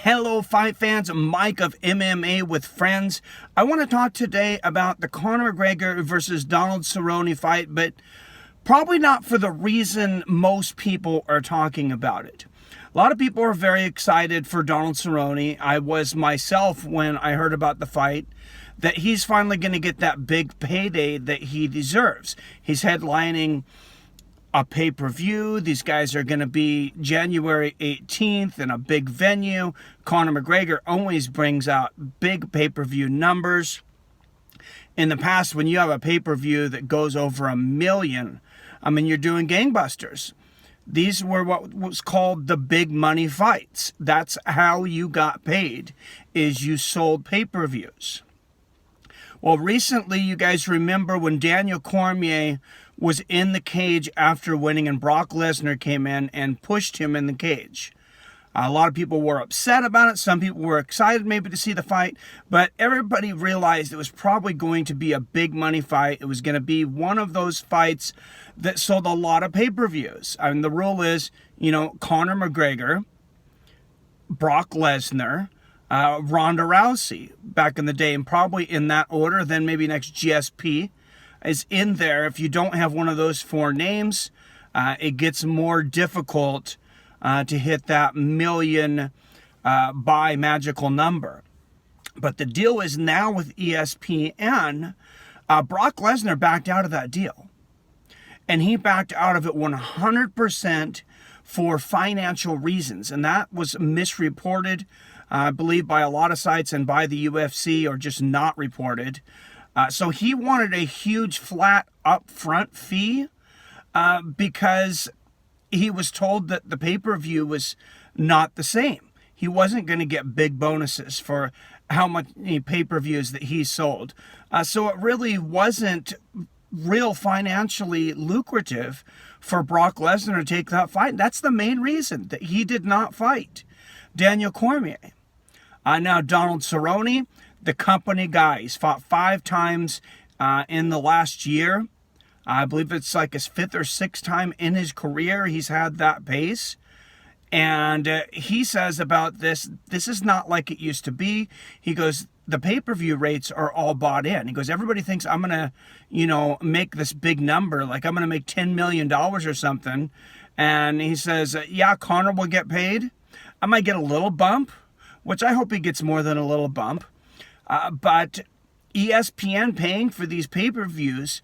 Hello, fight fans. Mike of MMA with Friends. I want to talk today about the Connor McGregor versus Donald Cerrone fight, but probably not for the reason most people are talking about it. A lot of people are very excited for Donald Cerrone. I was myself when I heard about the fight, that he's finally going to get that big payday that he deserves. He's headlining a pay-per-view. These guys are going to be January 18th in a big venue. Connor McGregor always brings out big pay-per-view numbers. In the past, when you have a pay-per-view that goes over 1 million, I mean, you're doing gangbusters. These were what was called the big money fights. That's how you got paid, is you sold pay-per-views. Well, recently, you guys remember when Daniel Cormier was in the cage after winning and Brock Lesnar came in and pushed him in the cage. A lot of people were upset about it. Some people were excited maybe to see the fight, but everybody realized it was probably going to be a big money fight. It was going to be one of those fights that sold a lot of pay-per-views. I mean, the rule is, Connor McGregor, Brock Lesnar, Ronda Rousey back in the day, and probably in that order. Then maybe next GSP is in there. If you don't have one of those four names, it gets more difficult to hit that million by magical number. But the deal is now with ESPN, Brock Lesnar backed out of that deal. And he backed out of it 100% for financial reasons. And that was misreported, I believe, by a lot of sites and by the UFC, or just not reported. So he wanted a huge flat upfront fee because he was told that the pay-per-view was not the same. He wasn't going to get big bonuses for how much pay-per-views that he sold. So it really wasn't real financially lucrative for Brock Lesnar to take that fight. That's the main reason that he did not fight Daniel Cormier. Now, Donald Cerrone, the company guy, he's fought 5 times in the last year. I believe it's like his 5th or 6th time in his career he's had that pace. And he says about this is not like it used to be. He goes, the pay-per-view rates are all bought in. He goes, everybody thinks I'm going to, make this big number, like I'm going to make $10 million or something. And he says, yeah, Connor will get paid. I might get a little bump, which I hope he gets more than a little bump. But ESPN paying for these pay-per-views,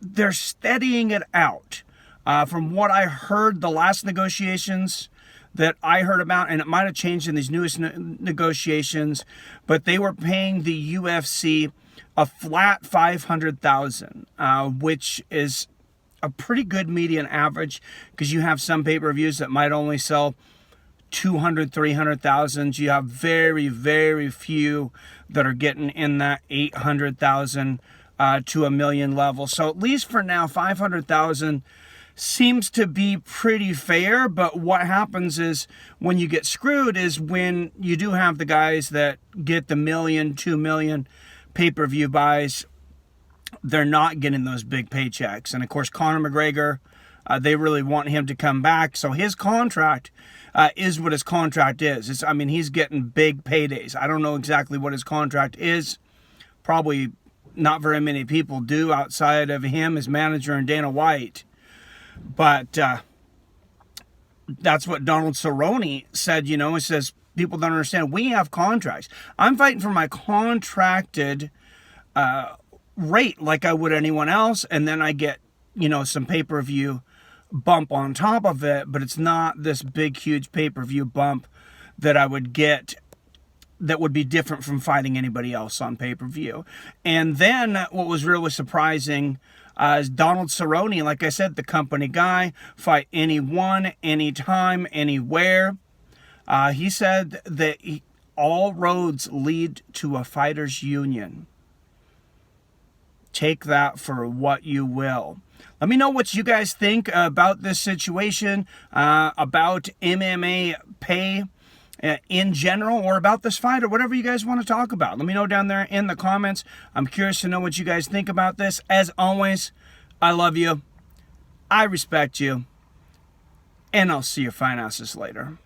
they're steadying it out. From what I heard, the last negotiations that I heard about, and it might have changed in these newest negotiations, but they were paying the UFC a flat $500,000, which is a pretty good median average, because you have some pay-per-views that might only sell 200, 300,000. You have very, very few that are getting in that 800,000 to 1 million level. So at least for now, 500,000 seems to be pretty fair. But what happens is when you get screwed is when you do have the guys that get the 1 million, 2 million pay-per-view buys. They're not getting those big paychecks. And of course, Connor McGregor, they really want him to come back. So his contract is what his contract is. He's getting big paydays. I don't know exactly what his contract is. Probably not very many people do outside of him, his manager, and Dana White. But that's what Donald Cerrone said, He says, people don't understand. We have contracts. I'm fighting for my contracted rate like I would anyone else. And then I get, some pay-per-view bump on top of it, but it's not this big, huge pay-per-view bump that I would get that would be different from fighting anybody else on pay-per-view. And then what was really surprising is Donald Cerrone, like I said, the company guy, fight anyone, anytime, anywhere. He said that all roads lead to a fighters union. Take that for what you will. Let me know what you guys think about this situation, about MMA pay in general, or about this fight, or whatever you guys want to talk about. Let me know down there in the comments. I'm curious to know what you guys think about this. As always, I love you. I respect you. And I'll see your fine asses later.